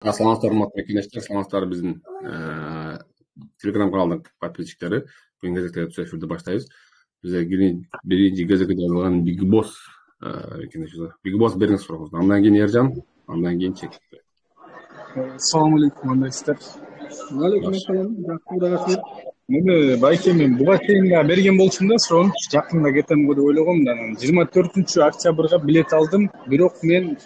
Саламатсыздар, урматтуу мекенештер, саламатсыздар биздин телеграм каналдын подписчиктери. Бүгүн кезекте түз эфирди баштайбыз. Бизде биринчи кезекте жайылган Big Boss Big Boss бериңиз сурооңузду. Андан кийин Эржан, андан кийин Чек. Assalomu alaykum, кандайсыздар? Алейкум ассалам. Жакшы. Мени байке мен буга чейин да берген болчумун да суроону. Жакында кетем деп ойлогом да. 24 октябрга билет алдым. Бирок мен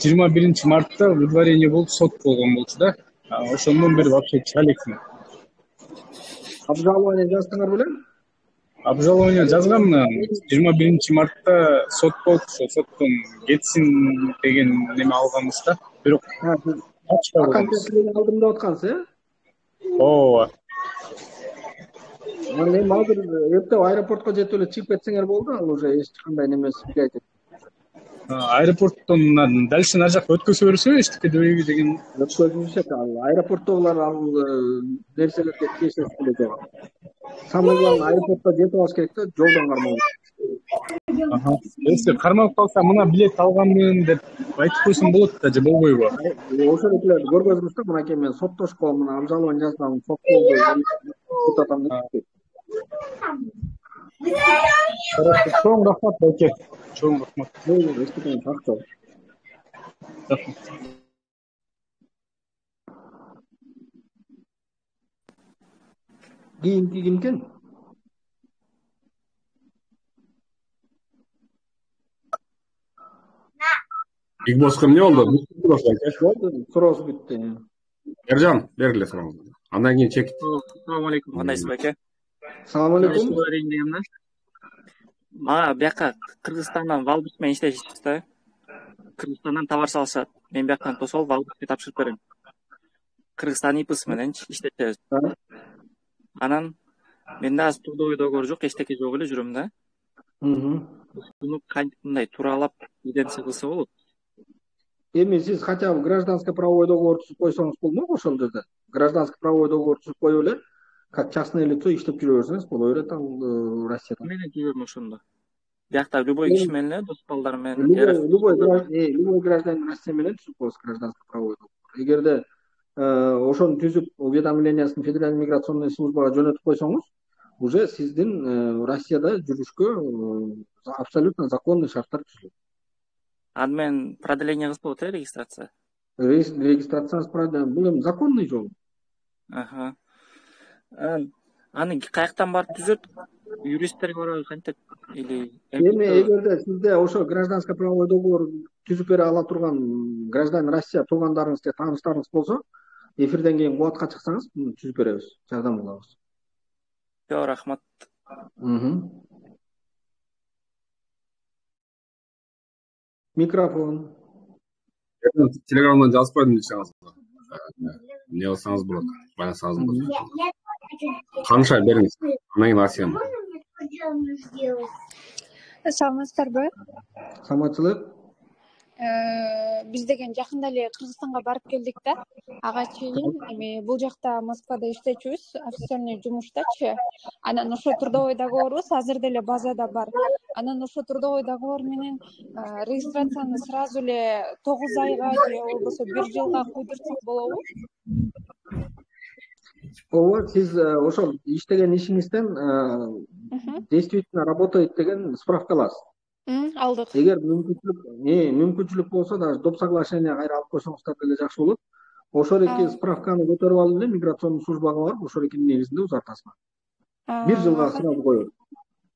21 мартта выдворение болуп сот болгон болчу да. Ошондон бери вообще чыга элекмин. Обжалование жаздыңар беле? Обжалование жазгам. 21 мартта сот болуп, соттон кетсин деген неме алганбыз да. Бирок окончательный алдым деп аткансыз, э? Ооба. Эми азыр эртең аэропортко жетип эле чыгып кетсеңер болду, ал уже эч кандай немеси билет. Аэропорттон дальше нар жакка өткөзө беришеби, эчтеке дебейби деген. Өткөзүшөт ал аэропорттогулар ал нерселерге тиешеси эле жок. Самый главный аэропортко жетип алыш керек да, жолдон кармоо. Если кармалып калса, мына билет алганмын деп айтып койсоң болот да, же болбойбу? Ошол эле көргөзмүш да, мынакей мен соттошком, мына обжалование жаздым, сот болду. Чоң рахмат байке. Чоң рахмат. Кийинки ким экен? Big Boss'ка эмне болду? Суроосу бүттү. Эржан, бергиле сурооңузду. Андан кийин Чек. Assalomu alaykum, кандайсыз байке? Салам алейкум. Мага бияка Кыргызстандан Валбус менен иштешипиз да. Кыргызстандан товар салышат. Мен бияктан тосол Валбуске тапшырып берем. Кыргызстан ИПС мененчи иштешебиз. Анан менде азыр трудовой договор жок, эчтеке жок эле жүрөм да. Буну кандай тууралап иденция кылса болот? Эми сиз хотя бы гражданский правовой договор түзүп койсоңуз болмокпу ошол жерде? Гражданский правовой договор түзүп коюп эле, как частное лицо иштеп жүрө берсеңиз боло берет ал Россияда. Менен жүрөм ошондо. Биякта любой киши менен эле, дос балдар менен. Любой гражданин Россия менен түзүп коесуз гражданский правовой договор. Эгерде ошону түзүп уведомлениясын Федеральный миграционный службага жөнөтүп койсоңуз, уже сиздин Россияда жүрүшкө абсолютно законный шарттар түзүлөт. Аны мен продление кылса болот, регистрация. Регистрациясы бул эми законный жол. Аны каяктан барып түзөт? Юристтерге барабы кантип или эми эгерде сизде ошо гражданский правовой договор түзүп бере ала турган гражданин Россия туугандарыңыз же тааныштарыңыз болсо, эфирден кийин кубатка чыксаңыз, түзүп беребиз, жардам кылабыз. Жок, рахмат. Микрофон. Телеграмдан жазып койдум десеңиз. Не кылсаңыз болот, байлансаңыз болот. Канша бериңиз. Андан кийин Асия. Саламатсыздарбы? Саламатчылык. Биз деген жакында эле Кыргызстанга барып келдик да. Ага чейин эми бул жакта Москвада иштечүбүз, официальный жумуштачы. Анан ошо трудовой договорубуз азыр деле базада бар. Анан ошо трудовой договор менен регистрацияны сразу эле 9 айга же болбосо 1 жылга куйдурсак болобу? Ооба, сиз ошол иштеген ишиңизден действительно работает деген справка аласыз. Алдык. Эгер мүмкүнчүлүк болсо, даже доп соглашение кайра алып койсоңуздар деле жакшы болот. Ошол эки справканы көтөрүп алып эле миграционный службага барып, ошол экинин негизинде узартасыздар. 1 жылга сразу коет.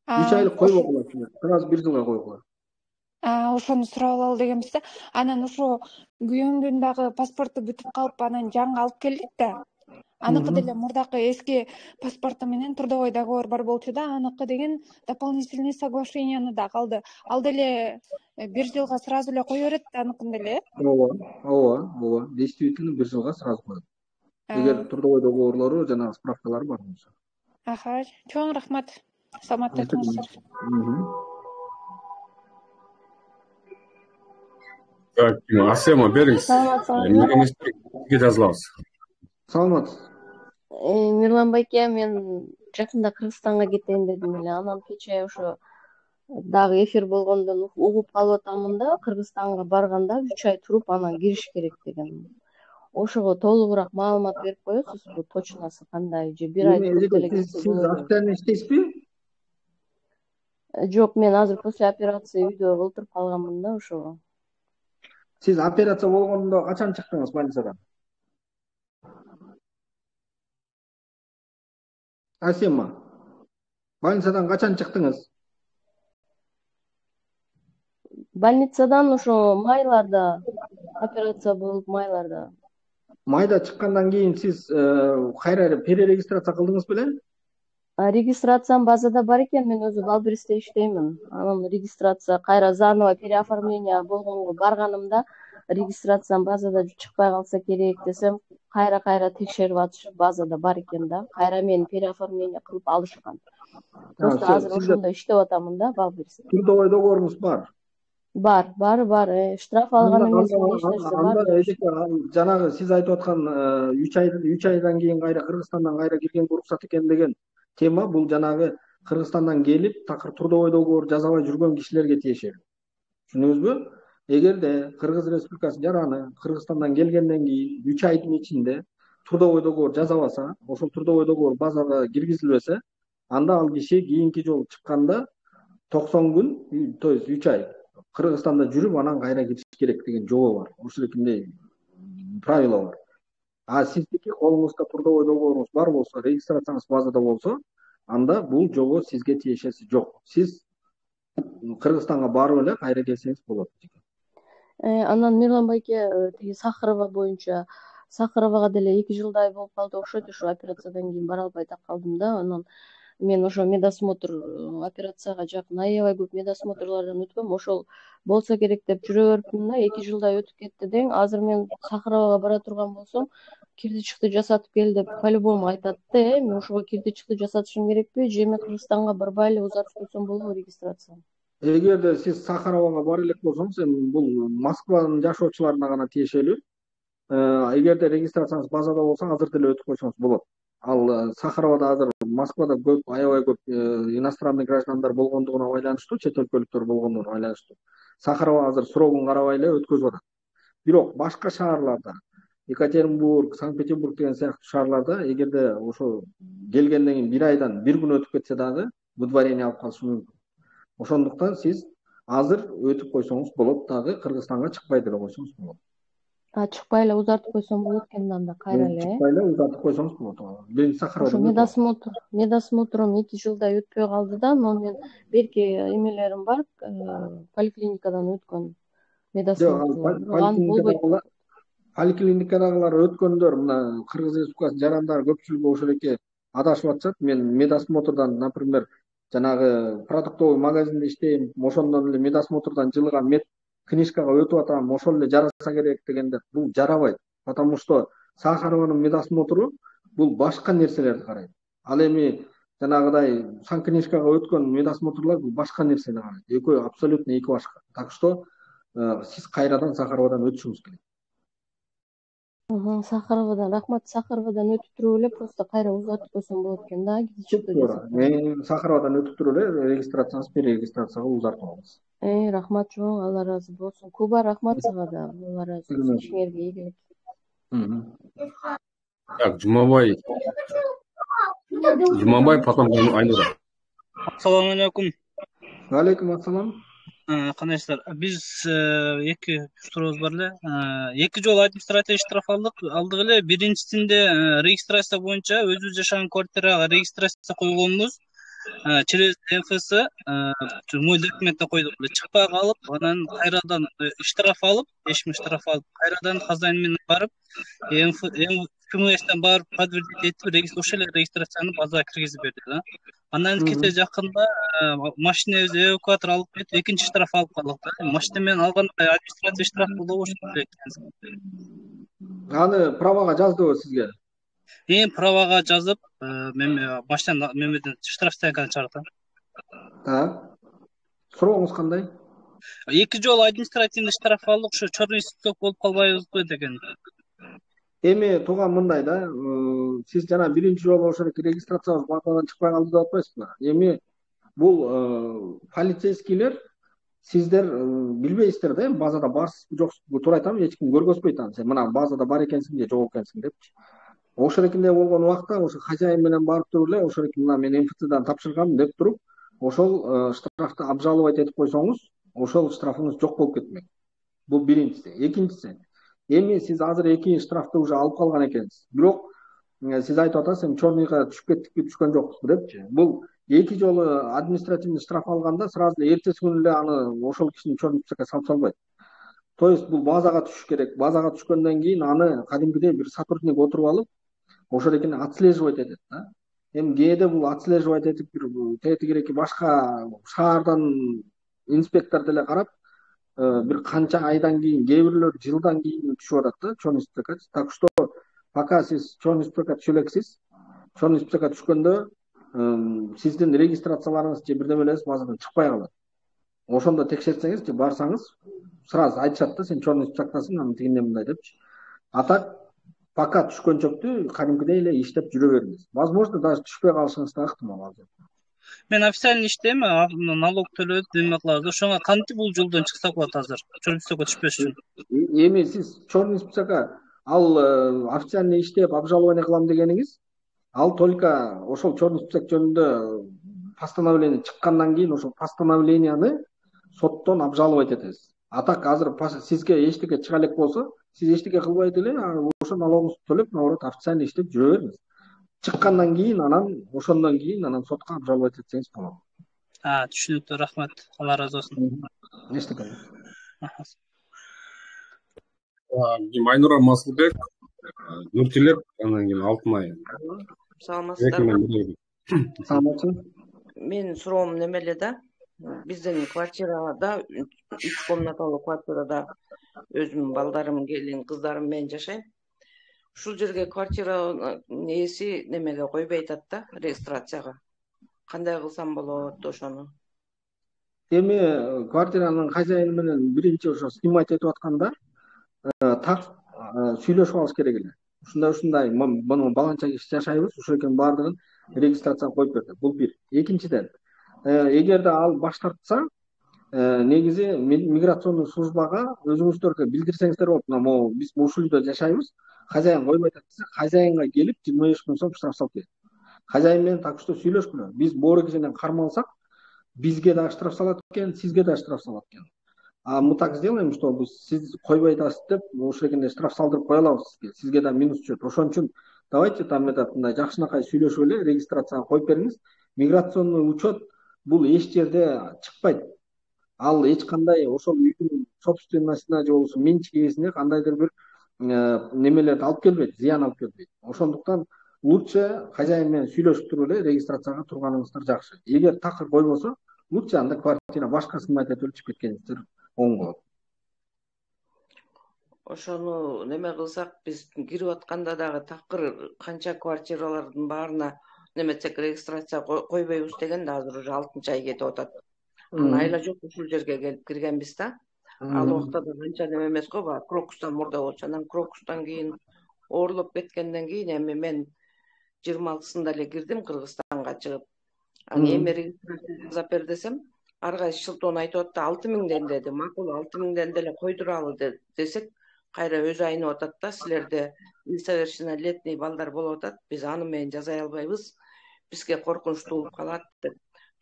3 айлык койбой коет. Сразу 1 жылга коюп коет. Ошону сурап алалы дегенбиз да. Анан ошо күйөөмдүн дагы паспорту бүтүп калып, анан жаңы алып келдик да. Аныкы деле мурдакы эски паспорту менен трудовой договор бар болчу да, аныкы деген дополнительный соглашенияны да калды. Ал деле 1 жылга сразу эле кое берет да, аныкын деле. Ооба. Действительно 1 жылга сразу коет. Эгер трудовой договорлору жана справкалары бар болсо. Чоң рахмат. Саламатта туруңуздар. Так, Асема бериңиз. Эмне жазылабыз? Саламатсыз. Мирлан байке, мен жакында Кыргызстанга кетейин дедим эле. Анан кечээ ошо дагы эфир болгондон угуп калып атамын да, Кыргызстанга барганда 3 ай туруп анан кириш керек деген. ошого толугураак маалымат берип коесузбу, точносы кандай же бир ай көп деле кетсе Siz болобу? aktarını isteysizби? Жок, мен азыр после операции үйдө отуруп калганмын да ошого. Siz operatsiya болгондо качан чыктыңыз больницадан? Асема, больницадан качан чыктыңыз? Больницадан ошо майларда операция болуп майларда. Майда чыккандан кийин сиз кайра перерегистрация кылдыңыз беле? Регистрациям базада бар экен, мен өзү Балберисте иштеймин. Анан регистрация кайра заново переоформление болгонго барганымда регистрациям базада чыкпай калса керек десем, кайра текшерип атышып базада бар экен да. Кайра мени переоформление кылып алышкан. Просто азыр ошондо иштеп атамын да Балберисте. Трудовой договоруңуз бар? Бар. Штраф алган эмесмин, эч нерсе бар. Жанагы сиз айтып аткан 3 айдан кийин кайра Кыргызстандан кайра киргенге уруксат экен деген тема бул жанагы Кыргызстандан келип такыр трудовой договор жасабай жүргөн кишилерге тиешелүү. Түшүнүңүзбү? Эгерде Кыргыз Республикасынын жараны Кыргызстандан келгенден кийин 3 айдын ичинде трудовой договор жасабаса, ошол трудовой договор базага киргизилбесе, анда ал киши кийинки жолу чыкканда 90 күн, то есть 3 ай Кыргызстанда жүрүп анан кайра кириш керек деген жобо бар. Ошондой правила бар. А сиздики колуңузда трудовой договоруңуз бар болсо, регистрацияңыз базада болсо, анда бул жобо сизге тиешеси жок. Сиз Кыргызстанга барып эле кайра келсеңиз болот. Анан Мирлан байке тиги Сахарова боюнча, Сахаровага деле 2 жылдай болуп калды окшойт, ошо операциядан кийин бара албай так калдым да. Анан мен ошо медосмотр операцияга жакын аябай көп медосмотрлордон өткөм. Ошол болсо керек деп жүрө бериптим да, 2 жылдай өтүп кетти дең. Азыр мен Сахаровага бара турган болсом, кирди чыкты жасатып кел деп по-любому айтат да, мен ошого кирди чыкты жасатышым керекпи, же эми Кыргызстанга барбай эле узатып койсом болобу регистрацияны? Эгерде сиз Сахаровага бара элек болсоңуз, эми бул Москванын жашоочуларына гана тиешелүү. Эгерде регистрацияңыз базада болсо, азыр деле өтүп койсоңуз болот. Ал Сахаровада азыр Москвада көп, аябай көп иностранный граждандар болгондугуна байланыштуу, чет өлкөлүктөр болгондугуна байланыштуу. Сахарова азыр срогун карабай эле өткөзүп атат. Бирок башка шаарларда, Екатеринбург, Санкт-Петербург деген сыяктуу шаарларда эгерде ошо келгенден кийин 1 айдан 1 күн өтүп кетсе дагы выдворение алып калышы мүмкүн. Ошондуктан сиз азыр өтүп койсоңуз болот, дагы Кыргызстанга чыкпай деле койсоңуз болот. Чыкпай эле узатып койсом болот экен анда кайра эле. Чыкпай эле узатып койсоңуз болот. Биринчи Сахарова. Ошо медосмотрум 2 жылдай өтпөй калды да, но мен берки эмелерим бар, поликлиникадан өткөн медосмотр. Поликлиникадагылар өткөндөр мына Кыргыз Республикасынын жарандары көпчүлүгү ошол эке адашып атышат. Мен медосмотрдан, например, жанагы продуктовый магазинде иштейм, ошондон эле медосмотрдан жылыга мед книжкага өтүп атам, ошол эле жараса керек дегенде бул жарабайт. Потому что Сахарованын медосмотру бул башка нерселерди карайт. Ал эми жанагыдай санкнижкага өткөн медосмотрлар бул башка нерсени карайт. Экөө абсолютно эки башка. Так что сиз кайрадан Сахаровадан өтүшүңүз керек. Сахаровадан, рахмат. Сахаровадан өтүп туруп эле просто кайра узатып койсом болот экен да. Мен Сахаровадан өтүп туруп эле регистрацияңыз перерегистрацияга узартып алыңыз. Рахмат чоң, Алла разы болсун. Куба рахмат сага да. Алла разы болсун. Ишиңерге ийгилик. Так, Жумабай, потом Айнура. Assalomu alaykum. Wa alaykum assalom. Кандайсыздар? Биз эки сурообуз бар эле. 2 жолу административный штраф алдык эле. Биринчисинде регистрация боюнча өзүбүз жашаган квартирага регистрация койгонбуз. Через МФС мой документте койдук эле. Чыкпай калып, анан кайрадан штраф алып, 5000 штраф алып, кайрадан хозяин менен барып, ФМСтен барып подтвердить этип, ошол эле регистрацияны базага киргизип берди да. Андан кете жакында машинебиз эвакуатор алып кетип, экинчи штраф алып калдык да. Машина менен алганда административный штраф болобу ошол эле. Аны правага жаздыбы сизге? Правага жазып, машина мемеден штраф стоянкадан чыгарды. Сурооңуз кандай? 2 жолу административный штраф алдык, ошо черный список болуп калбайбызбы деген. Эми тууган мындай да, сиз жана биринчи жолу ошол регистрацияңыз базадан чыкпай калды деп атпайсызбы? Эми бул полицейскийлер сиздер билбейсиздер да, эми базада барсызбы жоксузбу, туура айтам, эч ким көргөзбөйт аны, сен мына базада бар экенсиң же жок экенсиң депчи. Ошол эркинде болгон убакта ошо хозяин менен барып туруп эле ошол эркин мына мен МФЦдан тапшыргам деп туруп, ошол штрафты обжаловать этип койсоңуз, ошол штрафыңыз жок болуп кетмек. Бул биринчиси. Экинчиси, эми сиз азыр 2 штрафты уже алып калган экенсиз. Бирок сиз айтып атасыз, эми черныйга түшүп кеттикпи, түшкөн жокпузбу депчи. Бул 2 жолу административный штраф алганда сразу эле эртеси күнү эле аны ошол кишини черный списокко салып салбайт. То есть бул базага түшүш керек. Базага түшкөндөн кийин аны кадимгидей бир сотрудник отуруп алып, ошол эркини отслеживать этет да. Эми кээде бул отслеживать этип бир тетигиреки башка шаардан инспектор деле карап, бир канча айдан кийин, кээ бирлөр жылдан кийин түшүп атат да черный списокко. Так что пока сиз черный списокко түшө элексиз, черный списокко түшкөндө сиздин регистрацияларыңыз же бирдемелериңиз базадан чыкпай калат. Ошондо текшерсеңиз же барсаңыз, сразу айтышат да, сен черный списоктасың, анан тигиндей мындай депчи. А так пока түшкөнчөктү кадимгидей эле иштеп жүрө бериңиз. Возможно, даже түшпөй калышыңыз да ыктымал азыр. Мен официально иштейм, налог төлөп, неме кылабыз. Ошоңа кантип бул жолдон чыксак болот азыр? Черный списокко түшпөш үчүн. Эми сиз черный списокко ал официально иштеп обжалование кылам дегениңиз, ал только ошол черный список жөнүндө постановление чыккандан кийин ошол постановленияны соттон обжаловать этесиз. А так азыр сизге эчтеке чыга элек болсо, сиз эчтеке кылбай деле ошо налогуңузду төлөп, наоборот официально иштеп жүрө бериңиз. Чыккандан кийин анан ошондон кийин анан сотко обжаловать этсеңиз болот. Түшүнүктүү, рахмат. Алла ыраазы болсун. Эчтеке. Майнура Масылбек, Нуртилек, анан кийин Алтынай. Саламатсыздарбы? Саламатсызбы. Мен суроом неме эле да, биздин квартирада 3 комнаталуу квартирада өзүмдүн балдарым, келин, кыздарым менен жашайм. Ушул жерге квартира ээси немеге койбой атат да, регистрацияга. Кандай кылсам болот ошону? Эми квартиранын хозяйыны менен биринчи ошо снимать этип атканда так сүйлөшүп алыш керек эле. Ушундай муну баланча киши жашайбыз, ошол экен баардыгын регистрацияга коюп берди. Бул бир. Экинчиден, эгерде ал баш тартса, негизи миграционный службага өзүңүздөргө билдирсеңиздер болот. Могу биз ушул үйдө жашайбыз, хозяин койбой атат десе, хозяинга келип 25 миң сом штраф салып берет. Хозяин менен так что сүйлөшкүлө. Биз боору кишиден кармалсак, бизге да штраф салат экен, сизге да штраф салат экен. А мы так сделаем, что сиз койбой атасыз деп, ошол экенде штраф салдырып кое алабыз сизге. Сизге да минус түшөт. Ошон үчүн давайте там мындай жакшынакай сүйлөшүп эле регистрацияга коюп бериңиз. Миграционный учет бул эч жерде чыкпайт. Ал эч кандай ошол үйдүн собственностуна же болбосо менчик ээсине кандайдыр бир немелерди алып келбейт, зыян алып келбейт. Ошондуктан лучше хозяин менен сүйлөшүп туруп эле регистрацияга турганыңыздар жакшы. Эгер такыр койбосо, лучше анда квартира башка снимать этип чыгып кеткениңиздер оң болот. Ошону неме кылсак, биз кирип атканда дагы такыр канча квартиралардын баарына неметсек регистрация койбойбуз деген да азыр уже 6 ай кетип атат. Айла жок ушул жерге келип киргенбиз да. Ал убакта да канча неме эмес го, баягы крокустан мурда болчу. Анан крокустан кийин оорлоп кеткенден кийин эми мен 26-сында эле кирдим Кыргызстанга чыгып. Аны эми регистрация жасап бер десем, ар кайсы шылтоон айтып атты, 6 миңден деди. Макул 6 миңден деле койдуралы десек, кайра өзү айнып атат да, силерде несовершеннолетний балдар болуп атат, биз аны менен жасай албайбыз, бизге коркунучтуу болуп калат деп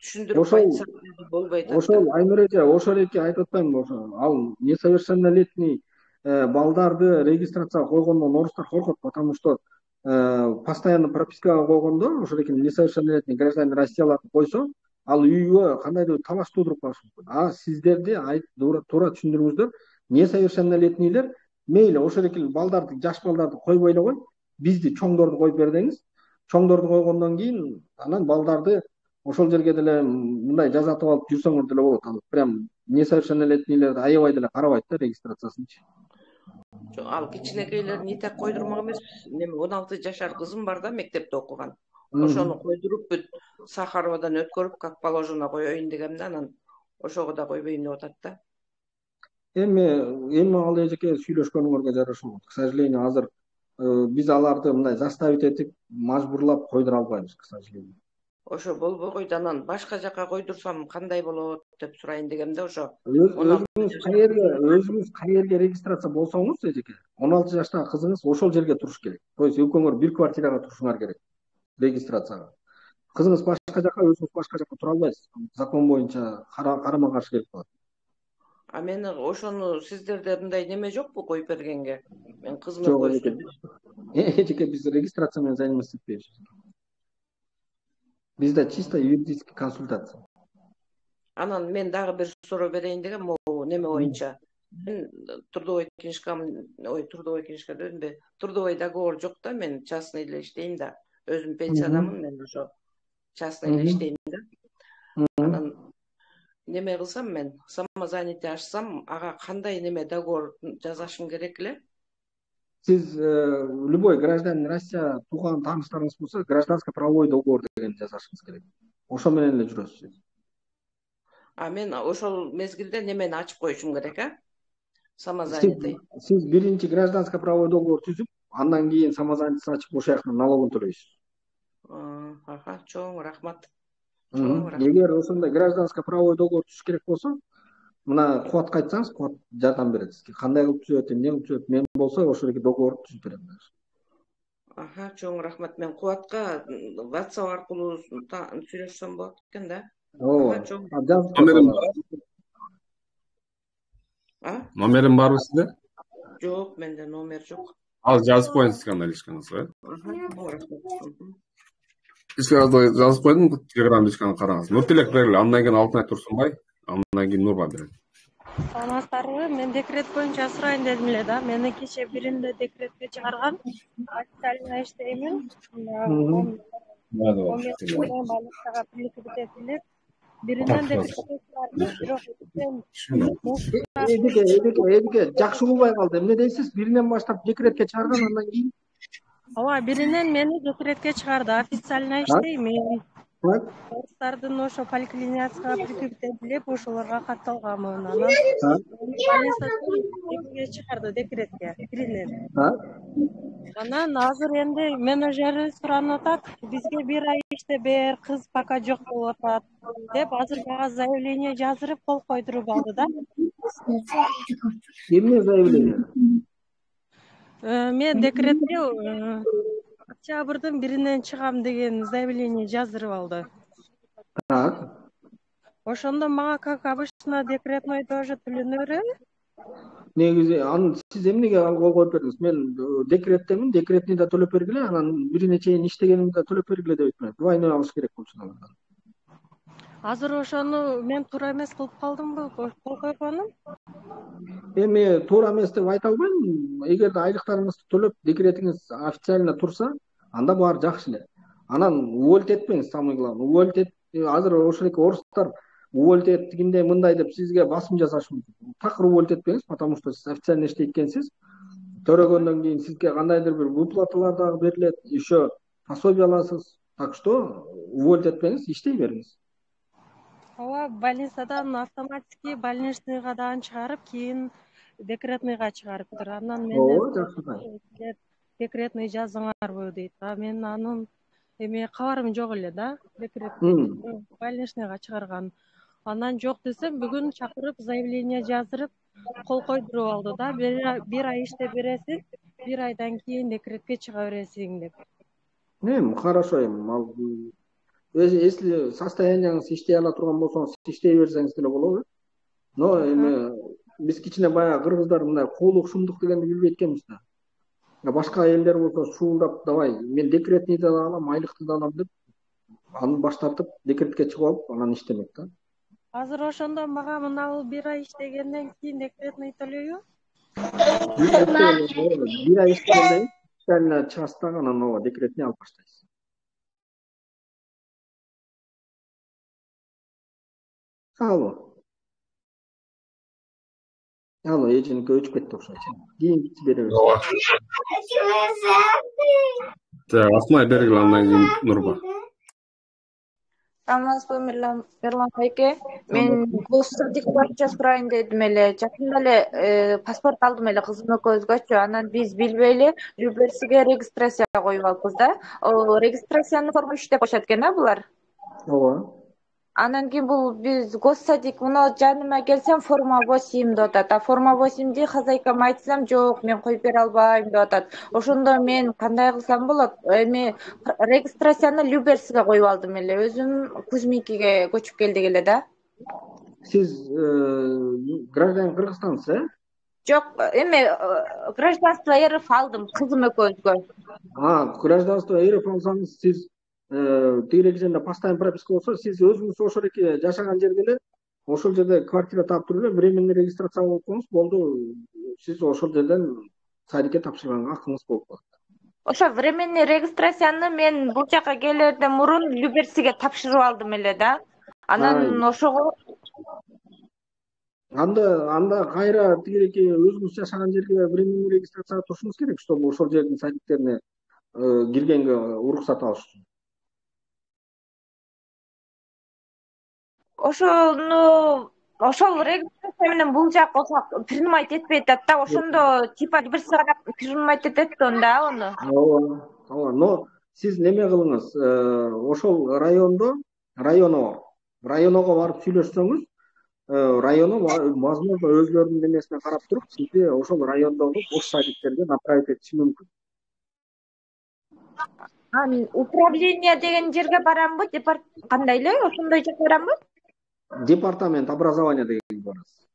түшүндүрүп айтсак болбойт. Ошол Айнур эже, ошол эки айтып атпаймынбы, ошо ал несовершеннолетний балдарды регистрацияга койгондон орустар коркот, потому что постоянно пропискага койгондо ошол эки несовершеннолетний гражданин Россияларды койсо, ал үйгө кандайдыр талаш туудуруп калышы мүмкүн. А сиздерди туура түшүндүрүңүздөр, несовершеннолетнийлер мейли ошол эки балдарды, жаш балдарды койбой эле кой, бизди чоңдорду коюп бердиңиз. Чоңдорду койгондон кийин анан балдарды ошол жерге деле мындай жазатып алып жүрсөңөр деле болот. Ал прям несовершеннолетнийлерди аябай деле карабайт да регистрациясынчы. Ал кичинекейлер нитек койдурмак эмес. Неме 16 жашар кызым бар да, мектепте окуган. Ошону койдуруп бүт Сахаровадан өткөрүп, как положено коеюн дегенде, анан ошого да койбойм деп атат да. Эми ал эжеке сүйлөшкөнүңөргө жараша болот. К сожалению, азыр биз аларды мындай заставить этип, мажбурлап койдура албайбыз, к сожалению. ошо болбой койду, анан башка жака койдурсам кандай болот деп сурайын дегем да. Ошо өзүңүз каерге регистрация болсоңуз, эжеке, 16 жаштагы кызыңыз ошол жерге туруш керек. То есть экөөңөр бир квартирага турушуңар керек регистрацияга. Кызыңыз башка жака, өзүңүз башка жака тура албайсыз. Закон боюнча карама каршы келип калат. А мен ошону сиздерде мындай неме жокпу коюп бергенге? Мен кызым койсун. Эжеке, биз регистрация менен заниматься этпейбиз. Бизде чисто юридический консультация. Анан мен дагы бир суроо берейин дегем, могу неме боюнча. Мен трудовой книжка дедимби? Трудовой договор жок да, мен частный эле иштейм да. Өзүм пенсиядамын, мен ошо частный эле иштейм да. Анан неме кылсам, мен самозанятие ачсам, ага кандай неме договор жазашым керек эле? Сиз любой гражданин Россия тууган тааныштарыңыз болсо, гражданско-правовой договор деген жазашыңыз керек. Ошо менен эле жүрөсүз. А мен ошол мезгилде немени ачып коюшум керек, а? Самозанятый. Сиз биринчи гражданско-правовой договор түзүп, андан кийин самозанятый ачып ошол жактан налогун төлөйсүз. Ага, чоң рахмат. Эгер ошондой гражданско-правовой договор түзүш керек болсо, мына Кубатка айтсаңыз, Кубат жардам берет сизге. Кандай кылып түзөт, эмне кылып түзөт, мен болсо ошол эки договорду түзүп берем. Ага, чоң рахмат. Мен Кубатка WhatsApp аркылуу сүйлөшсөм болот экен да. Номерим барбы сизде? Жок, менде номер жок. Ал жазып коюңуз каналишкаңызга. Жазып койдум, Telegram дисканы караңыз. Нуртилек бергиле, андан кийин Алтынай Турсунбай, андан кийин Нурба берет. Саламатсыздарбы? Мен декрет боюнча сурайын дедим эле да. Мени кече биринде декретке чыгарган. Официально иштеймин. Балыкчага пилики бүтет элек. Биринен декретке чыгардым. Эдике, жакшы угубай калды. Эмне дейсиз? Биринен баштап декретке чыгарган, андан кийин? Ооба, биринен мени декретке чыгарды. Официально иштеймин. Орустардын ошо поликлиникасына пилики бүтет, ошолорго катталганмын. Анан больницадан чыгарды декретке биринен. Анан азыр энди менеджери суранып атат, бизге бир ай иште бер, кыз пока жок болуп атат деп, азыр мага заявление жаздырып кол койдуруп алды да. Эмне заявление? Мен декретке октябрдын биринен чыгам деген заявление жаздырып алды. Так. Ошондо мага как обычно декретной тоже төлөнө береби? Негизи аны сиз эмнеге кол коюп бердиңиз? Мен декреттемин, декретни да төлөп бергиле, анан бирине чейин иштегенимди да төлөп бергиле деп айтпайм. Двойной алыш керек болчу алардан. Азыр ошону мен туура эмес кылып калдымбы, кол койгонум? Эми туура эмес деп айта албайм. Эгерде айлыктарыңызды төлөп, декретиңиз официально турса, анда баары жакшы эле. Анан уволить этпеңиз, самый главный. Уволить эт, азыр ошол эки орустар уволить эттигинде мындай деп сизге басым жасашы мүмкүн. Такыр уволить этпеңиз, потому что сиз официально иштейт экенсиз. Төрөгөндөн кийин сизге кандайдыр бир выплаталар дагы берилет, еще пособие аласыз. Так что уволить этпеңиз, иштей бериңиз. Ооба, больницадан автоматически больничныйга дагы чыгарып, кийин декретныйга чыгарыптыр. Анан мен декретный жазыңарбы дейт. А мен анын кабарым жок эле да, декретный больничныйга чыгарган. Анан жок десем, бүгүн чакырып заявление жаздырып кол койдуруп алды да. Бир ай иште бересиң, бир айдан кийин декретке чыга бересиң деп. Хорошо, ал если состояниеңиз иштей ала турган болсоңуз, иштей берсеңиз деле болот. Но биз кичине баягы кыргыздар мындай куулук, шумдук дегенди билбейт экенбиз да. Башка элдер болсо шуулдап, давай, мен декретный да алам, айлыкты да алам деп, аны баш тартып, декретке чыгып алып, анан иштемек да. Азыр ошондо мага мына бир ай иштегенден кийин декретный төлөйбү? Бир ай иштегенден кийин чыгасыз дагы, анан декретный алып баштайсыз. Алло, эженики өчүп кетти окшойт. Кийин беребиз. Алтынай бергиле, андан кийин Нурба. Саламатсызбы, Мерлан байке. Мен бул статистика боюнча сурайын дедим эле. Жакында эле паспорт алдым эле кызым экөөбүзгөчү. Анан биз билбей эле ЖБСге регистрация коюп алыппыз да. Регистрациянын форму иштеп коюшат экен, булар? ооба. Анан кийин бул биз госсадик мына жаныма келсем форма 8 деп атат. А форма 8ди хозяйкама айтсам, жок, мен коюп бере албайм деп атат. Ошондо мен кандай кылсам болот? Эми регистрацияны Люберске коюп алдым эле. Өзүм Кузьминкиге көчүп келдик эле да. Сиз гражданин Кыргызстансыз, э? Жок, эми гражданство РФ алдым кызым экөөбүзгө. Гражданство РФ алсаңыз, сиз тигиреки жерде постоянный прописка болсо, сиз өзүңүз ошол эки жашаган жерге эле ошол жерде квартира таап туруп эле временный регистрация болуп коюңуз, болду. Сиз ошол жерден садикке тапшырганга акыңыз болуп калат. Ошо временный регистрацияны мен бул жака келерден мурун Люберсиге тапшырып алдым эле да. Анан ошого Анда кайра тигиреки өзүңүз жашаган жерге временный регистрацияга турушуңуз керек, чтобы ошол жердин садиктерине киргенге уруксат алыш үчүн. Ошол регистрация менен бул жак принимать этпей атат да. Ошондо типа Люберсиге карап принимать этет да аны. Ооба. Но сиз неме кылыңыз, ошол районго барып сүйлөшсөңүз, району возможно өзлөрүнүн немесине карап туруп, сизди ошол райондогу бош садиктерге направить этиши мүмкүн. Управление деген жерге барамбы? Кандай эле? Ошондой жерге барамбы? Департамент образования деген барасыз.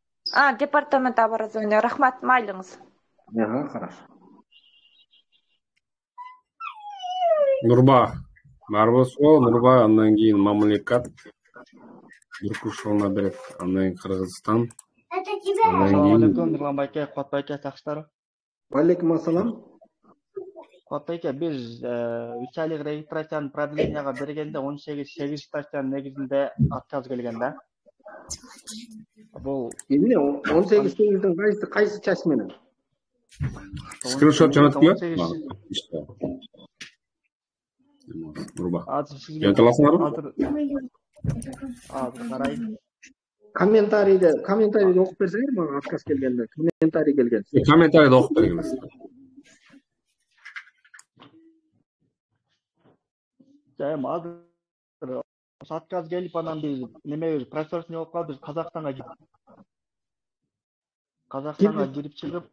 Департамент образования. Рахмат, майлыңыз. Хорошо. Нурба барбосо, Нурба, андан кийин Мамлекат, Буркушовна берет, андан кийин Кыргызстан. Assalomu alaykum, Nurlan aka, Qutbi aka, yaxshilar? Алейкум ассалам. Qutbi aka, biz 3 oylik registratsiyani продлениyaga berganda 18 statiyanın negizinde отказ kelganda. Bu Эмне 18-дин кайсы часть менен? Скриншот жөнөтүп Нурба. Жөнөтө аласыңарбы? Карайын. Комментарийде окуп берсеңер, мага отказ келгенде, комментарий келген. Комментарийде окуп бергилиз. Жайым азыр отказ келип, анан биз немебиз просрочный болуп калып, биз Казакстанга кирип чыгып,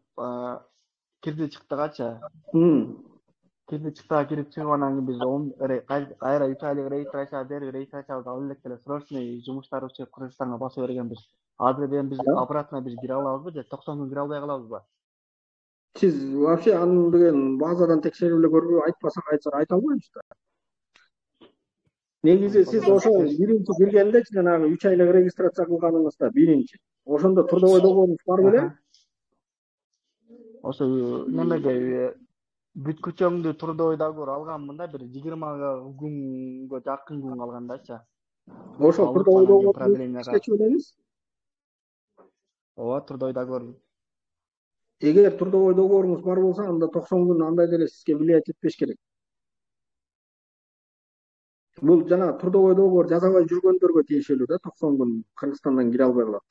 кирди чыктыгача. Кирди чыктыга кирип чыгып, анан биз кайра 3 айлык регистрация берип, регистрациябызды алып элек эле срочный жумуштар үчүн Кыргызстанга басып берgenбиz. Азыр биз обратно кире алабызбы же 90 күн кире албай калабызбы? Сиз вообще анын деген базадан текшерип эле көрбөй, айтпасак айта албайбыз да. Негизи сиз ошол биринчи киргенде жанагы 3 айлык регистрация кылганыңызда биринчи. Ошондо трудовой договоруңуз бар беле? Ошо немеге бүткүчөңдү трудовой договор алганмын да, бир 20 күнгө жакын күн калгандачы. Ошол трудовой договорду иштечү белеңиз? Ооба, трудовой договор. Эгер трудовой договоруңуз бар болсо, анда 90 күн андай деле сизге влиять этпеш керек. Бул жана трудовой договор жасабай жүргөндөргө тиешелүү да, 90 күн Кыргызстандан кире албай калат.